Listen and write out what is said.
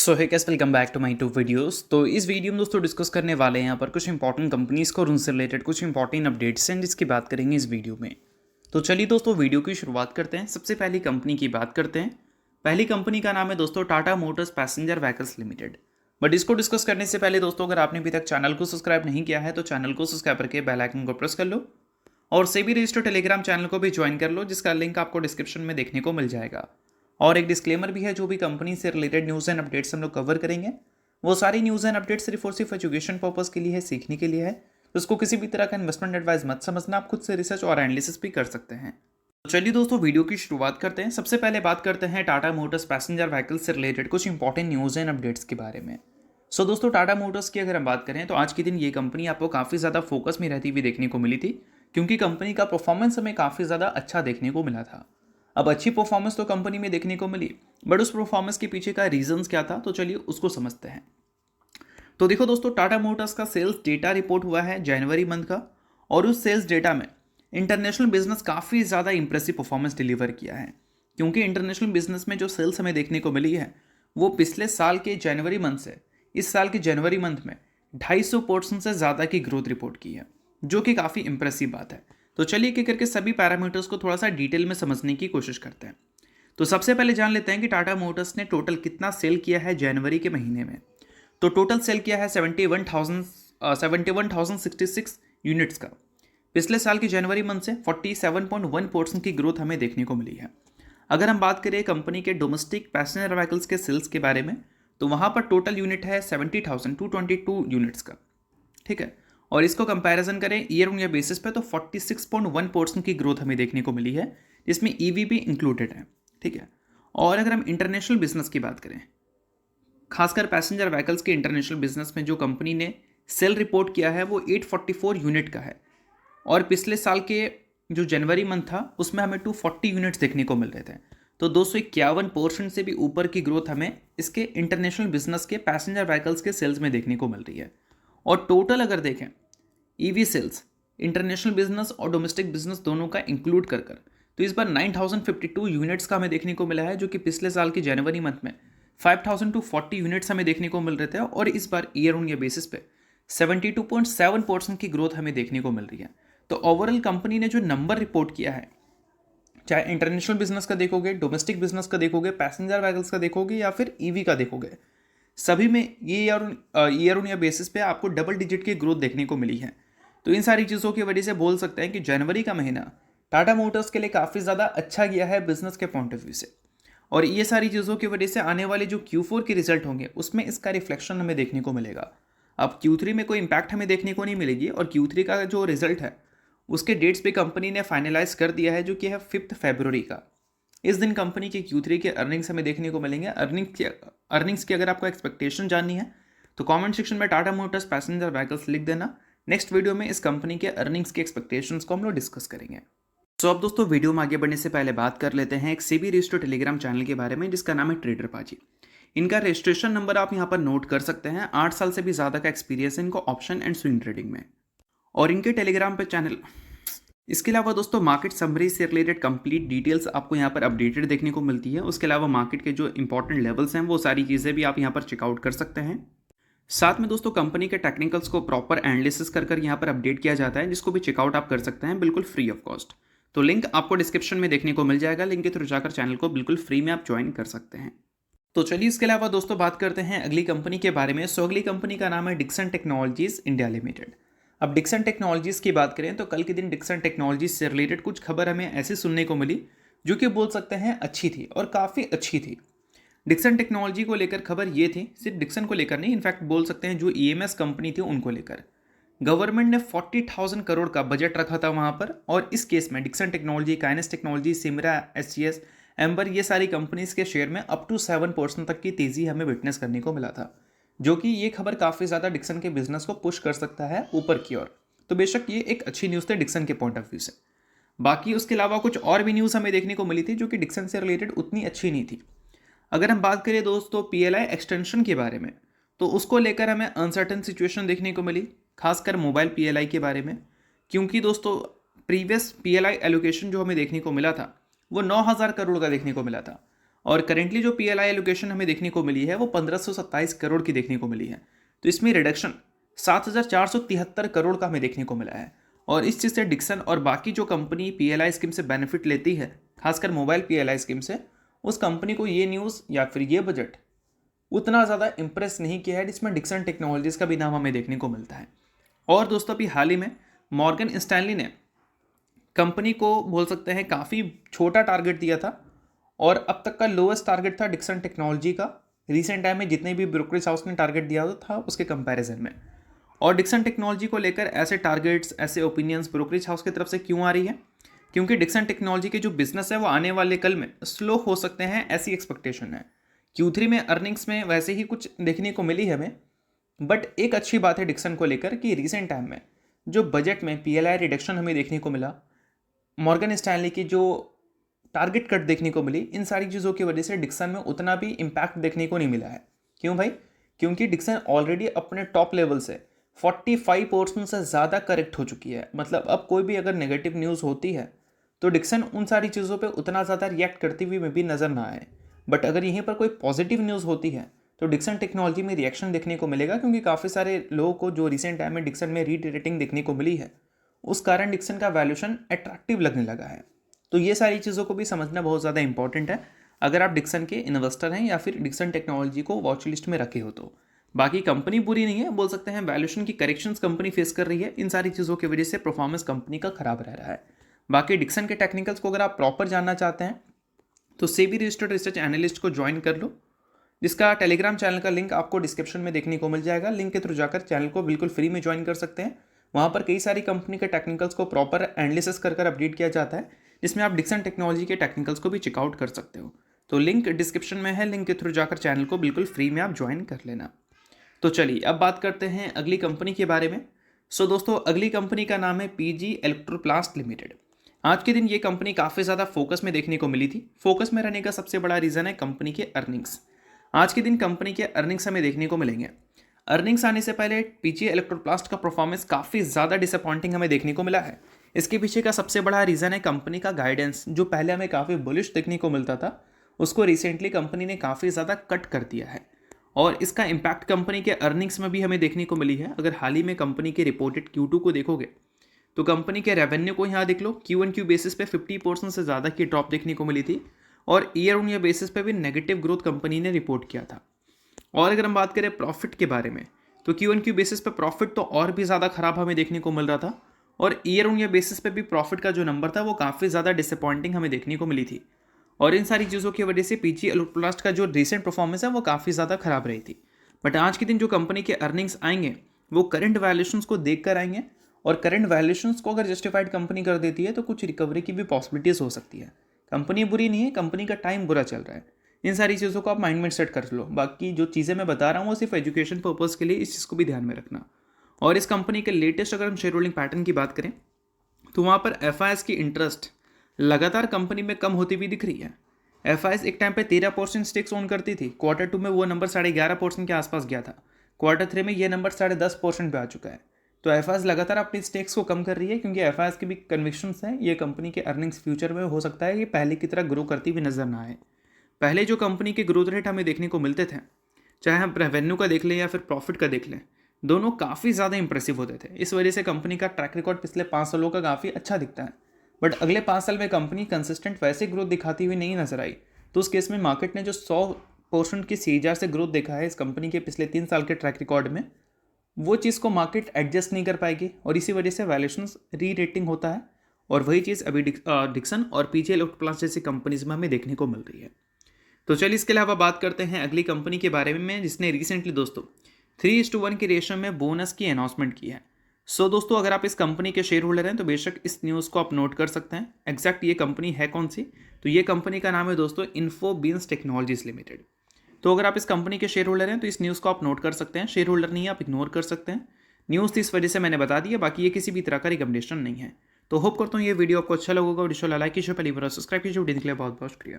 So hi guys welcome back to my two videos. तो इस video में दोस्तों डिस्कस करने वाले हैं यहाँ पर कुछ इंपॉर्टेंट कंपनीज को और उनसे रिलेटेड कुछ इंपॉर्टेंट अपडेट्स हैं जिसकी बात करेंगे इस वीडियो में। तो चलिए दोस्तों वीडियो की शुरुआत करते हैं। सबसे पहली कंपनी की बात करते हैं। पहली कंपनी का नाम है दोस्तों Tata Motors passenger vehicles limited. But इसको डिस्कस करने से पहले दोस्तों अगर आपने अभी तक चैनल को सब्सक्राइब नहीं किया है तो चैनल को सब्सक्राइब करके बेल आइकन को प्रेस कर लो और सेबी रजिस्टर्ड टेलीग्राम चैनल को भी ज्वाइन कर लो जिसका लिंक आपको डिस्क्रिप्शन में देखने को मिल जाएगा। और एक डिस्क्लेमर भी है, जो भी कंपनी से रिलेटेड न्यूज़ एंड अपडेट्स हम लोग कवर करेंगे वो सारी न्यूज़ एंड अपडेट्स सिर्फ और सिर्फ एजुकेशन पर्पस के लिए है, सीखने के लिए है। तो उसको किसी भी तरह का इन्वेस्टमेंट एडवाइस मत समझना, आप खुद से रिसर्च और एनालिसिस भी कर सकते हैं। तो चलिए दोस्तों वीडियो की शुरुआत करते हैं। सबसे पहले बात करते हैं टाटा मोटर्स पैसेंजर व्हीकल्स से रिलेटेड कुछ इंपॉर्टेंट न्यूज़ एंड अपडेट्स के बारे में। सो दोस्तों टाटा मोटर्स की अगर हम बात करें तो आज के दिन ये कंपनी आपको काफ़ी ज़्यादा फोकस में रहती हुई देखने को मिली थी, क्योंकि कंपनी का परफॉर्मेंस हमें काफ़ी ज़्यादा अच्छा देखने को मिला था। अब अच्छी परफॉर्मेंस तो कंपनी में देखने को मिली, बट उस परफॉर्मेंस के पीछे का रीजंस क्या था, तो चलिए उसको समझते हैं। तो देखो दोस्तों, टाटा मोटर्स का सेल्स डेटा रिपोर्ट हुआ है जनवरी मंथ का, और उस सेल्स डेटा में इंटरनेशनल बिजनेस काफ़ी ज़्यादा इंप्रेसिव परफॉर्मेंस डिलीवर किया है। क्योंकि इंटरनेशनल बिजनेस में जो सेल्स हमें देखने को मिली है वो पिछले साल के जनवरी मंथ से इस साल के जनवरी मंथ में 250% से ज़्यादा की ग्रोथ रिपोर्ट की है, जो कि काफ़ी इंप्रेसिव बात है। तो चलिए एक करके सभी पैरामीटर्स को थोड़ा सा डिटेल में समझने की कोशिश करते हैं। तो सबसे पहले जान लेते हैं कि टाटा मोटर्स ने टोटल कितना सेल किया है जनवरी के महीने में। तो टोटल सेल किया है 71,066 यूनिट्स का। पिछले साल की जनवरी मंथ से 47.1% की ग्रोथ हमें देखने को मिली है। अगर हम बात करें कंपनी के डोमेस्टिक पैसेंजर व्हीकल्स के सेल्स के बारे में, तो वहाँ पर टोटल यूनिट है 70,222 यूनिट्स का, ठीक है। और इसको कंपैरिजन करें ईयर ऑन ईयर बेसिस पे तो 46.1% की ग्रोथ हमें देखने को मिली है, जिसमें ईवी भी इंक्लूडेड है, ठीक है। और अगर हम इंटरनेशनल बिजनेस की बात करें, खासकर पैसेंजर व्हीकल्स के इंटरनेशनल बिजनेस में जो कंपनी ने सेल रिपोर्ट किया है वो 844 यूनिट का है। और पिछले साल के जो जनवरी मंथ था उसमें हमें 240 यूनिट्स देखने को मिल रहे थे। तो 251% से भी ऊपर की ग्रोथ हमें इसके इंटरनेशनल बिजनेस के पैसेंजर व्हीकल्स के सेल्स में देखने को मिल रही है। और टोटल अगर देखें ईवी सेल्स इंटरनेशनल बिजनेस और डोमेस्टिक बिजनेस दोनों का इंक्लूड कर तो इस बार 9052 यूनिट्स का हमें देखने को मिला है, जो कि पिछले साल की जनवरी मंथ में 5240 यूनिट्स हमें देखने को मिल रहे थे। और इस बार ईयर ऑन ईयर बेसिस पे 72.7% की ग्रोथ हमें देखने को मिल रही है। तो ओवरऑल कंपनी ने जो नंबर रिपोर्ट किया है, चाहे इंटरनेशनल बिजनेस का देखोगे, डोमेस्टिक बिजनेस का देखोगे, पैसेंजर व्हीकल्स का देखोगे या फिर ईवी का देखोगे, सभी में ये ईयर ऑन ईयर बेसिस पे आपको डबल डिजिट की ग्रोथ देखने को मिली है। तो इन सारी चीज़ों की वजह से बोल सकते हैं कि जनवरी का महीना टाटा मोटर्स के लिए काफ़ी ज़्यादा अच्छा गया है बिजनेस के पॉइंट ऑफ व्यू से। और ये सारी चीज़ों की वजह से आने वाले जो Q4 के रिजल्ट होंगे उसमें इसका रिफ्लेक्शन हमें देखने को मिलेगा। अब Q3 में कोई इंपैक्ट हमें देखने को नहीं मिलेगी, और Q3 का जो रिजल्ट है उसके डेट्स पे कंपनी ने फाइनलाइज कर दिया है, जो कि है 5 फरवरी का। इस दिन कंपनी के Q3 के अर्निंग्स हमें देखने को मिलेंगे। अर्निंग्स की अगर आपको एक्सपेक्टेशन जाननी है तो कमेंट सेक्शन में टाटा मोटर्स पैसेंजर व्हीकल्स लिख देना। नेक्स्ट वीडियो में इस कंपनी के अर्निंग्स की एक्सपेक्टेशंस को हम लोग डिस्कस करेंगे। तो अब दोस्तों वीडियो में आगे बढ़ने से पहले बात कर लेते हैं एक सेबी रजिस्टर्ड टेलीग्राम चैनल के बारे में, जिसका नाम है ट्रेडर पाजी। इनका रजिस्ट्रेशन नंबर आप यहाँ पर नोट कर सकते हैं। 8 साल से भी ज़्यादा का एक्सपीरियंस है इनको ऑप्शन एंड स्विंग ट्रेडिंग में। और इनके टेलीग्राम पे चैनल, इसके अलावा दोस्तों मार्केट समरी से रिलेटेड कंप्लीट डिटेल्स आपको यहाँ पर अपडेटेड देखने को मिलती है। उसके अलावा मार्केट के जो इंपॉर्टेंट लेवल्स हैं वो सारी चीज़ें भी आप यहाँ पर चेकआउट कर सकते हैं। साथ में दोस्तों कंपनी के टेक्निकल्स को प्रॉपर एनालिसिस कर यहाँ पर अपडेट किया जाता है, जिसको भी चेकआउट आप कर सकते हैं बिल्कुल फ्री ऑफ कॉस्ट। तो लिंक आपको डिस्क्रिप्शन में देखने को मिल जाएगा, लिंक के थ्रू जाकर चैनल को बिल्कुल फ्री में आप ज्वाइन कर सकते हैं। तो चलिए इसके अलावा दोस्तों बात करते हैं अगली कंपनी के बारे में। सो अगली कंपनी का नाम है डिक्सन टेक्नोलॉजीज इंडिया लिमिटेड। अब डिक्सन टेक्नोलॉजीज की बात करें तो कल के दिन डिक्सन टेक्नोलॉजीज से रिलेटेड कुछ खबर हमें ऐसी सुनने को मिली जो कि बोल सकते हैं अच्छी थी और काफ़ी अच्छी थी। डिक्सन टेक्नोलॉजी को लेकर खबर ये थी, सिर्फ डिक्सन को लेकर नहीं, इनफैक्ट बोल सकते हैं जो ईएमएस कंपनी थी उनको लेकर। गवर्नमेंट ने 40,000 करोड़ का बजट रखा था वहाँ पर, और इस केस में डिक्सन टेक्नोलॉजी, काइनेस टेक्नोलॉजी, सिमरा, एसजीएस, एम्बर, ये सारी कंपनीज के शेयर में अप टू 7% तक की तेज़ी हमें विटनेस करने को मिला था, जो कि ये खबर काफ़ी ज़्यादा डिक्सन के बिजनेस को पुश कर सकता है ऊपर की ओर। तो बेशक ये एक अच्छी न्यूज़ थी डिक्सन के पॉइंट ऑफ व्यू से। बाकी उसके अलावा कुछ और भी न्यूज़ हमें देखने को मिली थी जो कि डिक्सन से रिलेटेड उतनी अच्छी नहीं थी। अगर हम बात करें दोस्तों पीएलआई एक्सटेंशन के बारे में, तो उसको लेकर हमें अनसर्टन सिचुएशन देखने को मिली, खासकर मोबाइल पीएलआई के बारे में। क्योंकि दोस्तों प्रीवियस पीएलआई एलोकेशन जो हमें देखने को मिला था वो 9,000 करोड़ का देखने को मिला था, और करेंटली जो PLI एलोकेशन हमें देखने को मिली है वो 1527 करोड़ की देखने को मिली है। तो इसमें रिडक्शन 7473 करोड़ का हमें देखने को मिला है। और इस चीज़ से डिक्सन और बाकी जो कंपनी PLI स्कीम से बेनिफिट लेती है, खासकर मोबाइल PLI स्कीम से, उस कंपनी को ये न्यूज़ या फिर ये बजट उतना ज़्यादा इंप्रेस नहीं किया है, जिसमें डिक्सन टेक्नोलॉजीज़ का भी नाम हमें देखने को मिलता है। और दोस्तों अभी हाल ही में मॉर्गन स्टैनली ने कंपनी को बोल सकते हैं काफ़ी छोटा टारगेट दिया था, और अब तक का लोएस्ट टारगेट था डिक्सन टेक्नोलॉजी का रिसेंट टाइम में जितने भी ब्रोकरेज हाउस ने टारगेट दिया था उसके कंपैरिजन में। और डिक्सन टेक्नोलॉजी को लेकर ऐसे टारगेट्स, ऐसे ओपिनियंस ब्रोकरेज हाउस की तरफ से क्यों आ रही है? क्योंकि डिक्सन टेक्नोलॉजी के जो बिजनेस है वो आने वाले कल में स्लो हो सकते हैं, ऐसी एक्सपेक्टेशन है। Q3 में अर्निंग्स में वैसे ही कुछ देखने को मिली है हमें, बट एक अच्छी बात है डिक्सन को लेकर कि रिसेंट टाइम में जो बजट में PLI रिडक्शन हमें देखने को मिला, मॉर्गन स्टैनली की जो टारगेट कट देखने को मिली, इन सारी चीज़ों की वजह से डिक्सन में उतना भी इम्पैक्ट देखने को नहीं मिला है। क्यों भाई? क्योंकि डिक्सन ऑलरेडी अपने टॉप लेवल से 45% से ज़्यादा करेक्ट हो चुकी है। मतलब अब कोई भी अगर नेगेटिव न्यूज़ होती है तो डिक्सन उन सारी चीज़ों पे उतना ज़्यादा रिएक्ट करती हुई में भी नज़र ना आए। बट अगर यहीं पर कोई पॉजिटिव न्यूज़ होती है तो डिक्सन टेक्नोलॉजी में रिएक्शन देखने को मिलेगा, क्योंकि काफ़ी सारे लोगों को जो रिसेंट टाइम में डिक्सन में रीरेटिंग देखने को मिली है, उस कारण डिक्सन का वैल्यूशन अट्रैक्टिव लगने लगा है। तो ये सारी चीज़ों को भी समझना बहुत ज़्यादा इंपॉर्टेंट है अगर आप डिक्सन के इन्वेस्टर हैं या फिर डिक्सन टेक्नोलॉजी को वॉच लिस्ट में रखे हो तो। बाकी कंपनी बुरी नहीं है, बोल सकते हैं वैल्यूशन की करेक्शंस कंपनी फेस कर रही है, इन सारी चीज़ों की वजह से परफॉर्मेंस कंपनी का खराब रह रहा है। बाकी डिक्सन के टेक्निकल्स को अगर आप प्रॉपर जानना चाहते हैं तो सेबी रजिस्टर्ड रिसर्च एनालिस्ट को ज्वाइन कर लो, जिसका टेलीग्राम चैनल का लिंक आपको डिस्क्रिप्शन में देखने को मिल जाएगा। लिंक के थ्रू जाकर चैनल को बिल्कुल फ्री में ज्वाइन कर सकते हैं। वहाँ पर कई सारी कंपनी के टेक्निकल्स को प्रॉपर एनालिसिस कर अपडेट किया जाता है, जिसमें आप डिक्सन टेक्नोलॉजी के टेक्निकल्स को भी चेकआउट कर सकते हो। तो लिंक डिस्क्रिप्शन में है, लिंक के थ्रू जाकर चैनल को बिल्कुल फ्री में आप ज्वाइन कर लेना। तो चलिए अब बात करते हैं अगली कंपनी के बारे में। सो दोस्तों अगली कंपनी का नाम है PG इलेक्ट्रोप्लास्ट लिमिटेड। आज के दिन ये कंपनी काफ़ी ज़्यादा फोकस में देखने को मिली थी। फोकस में रहने का सबसे बड़ा रीज़न है कंपनी के अर्निंग्स। आज के दिन कंपनी के अर्निंग्स हमें देखने को मिलेंगे। अर्निंग्स आने से पहले PG इलेक्ट्रोप्लास्ट का परफॉर्मेंस काफ़ी ज़्यादा डिसअपॉइंटिंग हमें देखने को मिला है। इसके पीछे का सबसे बड़ा रीज़न है कंपनी का गाइडेंस, जो पहले हमें काफ़ी बुलिश देखने को मिलता था, उसको रिसेंटली कंपनी ने काफ़ी ज़्यादा कट कर दिया है। और इसका इम्पैक्ट कंपनी के अर्निंग्स में भी हमें देखने को मिली है। अगर हाल ही में कंपनी के रिपोर्टेड Q2 को देखोगे तो कंपनी के रेवेन्यू को यहाँ देख लो, Q1Q बेसिस पे 50% से ज़्यादा की ड्रॉप देखने को मिली थी, और ईयर ऑन ईयर बेसिस पे भी नेगेटिव ग्रोथ कंपनी ने रिपोर्ट किया था। और अगर हम बात करें प्रॉफिट के बारे में तो Q1Q बेसिस पे प्रॉफिट तो और भी ज़्यादा खराब हमें देखने को मिल रहा था, और ईयर ऑन ईयर बेसिस पे भी प्रॉफिट का जो नंबर था वो काफ़ी ज़्यादा डिसअपॉइंटिंग हमें देखने को मिली थी। और इन सारी चीज़ों की वजह से PG इलेक्ट्रोप्लास्ट का जो रिसेंट परफॉर्मेंस है वो काफ़ी ज़्यादा खराब रही थी। बट आज के दिन जो कंपनी के अर्निंग्स आएंगे वो करंट वैल्यूशंस को देख कर आएंगे, और करंट वैल्यूशंस को अगर जस्टिफाइड कंपनी कर देती है तो कुछ रिकवरी की भी पॉसिबिलिटीज़ हो सकती है। कंपनी बुरी नहीं है, कंपनी का टाइम बुरा चल रहा है। इन सारी चीज़ों को आप माइंड में सेट कर लो। बाकी जो चीज़ें मैं बता रहा हूँ वो सिर्फ एजुकेशन पर्पज़ के लिए, इस चीज़ को भी ध्यान में रखना। और इस कंपनी के लेटेस्ट अगर हम शेयर होल्डिंग पैटर्न की बात करें तो वहाँ पर FIS की इंटरेस्ट लगातार कंपनी में कम होती हुई दिख रही है। FIS एक टाइम पे 13% स्टेक्स ओन करती थी। Q2 में वो नंबर 11.5% के आसपास गया था। Q3 में ये नंबर 10.5% पे आ चुका है। तो FIS लगातार अपनी स्टेक्स को कम कर रही है, क्योंकि FIS की भी कन्विक्शंस हैं ये कंपनी के अर्निंग्स फ्यूचर में हो सकता है कि पहले की तरह ग्रो करती हुई नजर ना आए। पहले जो कंपनी के ग्रोथ रेट हमें देखने को मिलते थे, चाहे हम रेवेन्यू का देख लें या फिर प्रॉफिट का देख लें, दोनों काफ़ी ज़्यादा इंप्रेसिव होते थे। इस वजह से कंपनी का ट्रैक रिकॉर्ड पिछले 5 सालों का काफ़ी अच्छा दिखता है। बट अगले 5 साल में कंपनी कंसिस्टेंट वैसे ग्रोथ दिखाती हुई नहीं नजर आई। तो उस केस में मार्केट ने जो 100% की CAGR से ग्रोथ देखा है इस कंपनी के पिछले 3 साल के ट्रैक रिकॉर्ड में, वो चीज़ को मार्केट एडजस्ट नहीं कर पाएगी, और इसी वजह से वैल्यूएशंस री रेटिंग होता है। और वही चीज़ अभी डिक्सन और PG इलेक्ट्रोप्लास्ट जैसी कंपनीज में हमें देखने को मिल रही है। तो चलिए इसके अलावा बात करते हैं अगली कंपनी के बारे में, जिसने रिसेंटली दोस्तों 3:1 के रेशियो में बोनस की अनाउंसमेंट की है। सो दोस्तों अगर आप इस कंपनी के शेयर होल्डर हैं तो बेशक इस न्यूज़ को आप नोट कर सकते हैं। एग्जैक्ट ये कंपनी है कौन सी, तो ये कंपनी का नाम है दोस्तों इन्फोबीन्स टेक्नोलॉजीज लिमिटेड। तो अगर आप इस कंपनी के शेयर होल्डर हैं तो इस न्यूज़ को आप नोट कर सकते हैं। शेयर होल्डर नहीं है आप इग्नोर कर सकते हैं। न्यूज़ तो इस वजह से मैंने बता दी है, बाकी ये किसी भी तरह का रिकमेंडेशन नहीं है। तो होप करता हूँ ये वीडियो आपको अच्छा लगेगा। वीडियो लाइक कीजिए, पहली बार सब्सक्राइब कीजिए। वीडियो के लिए बहुत बहुत शुक्रिया।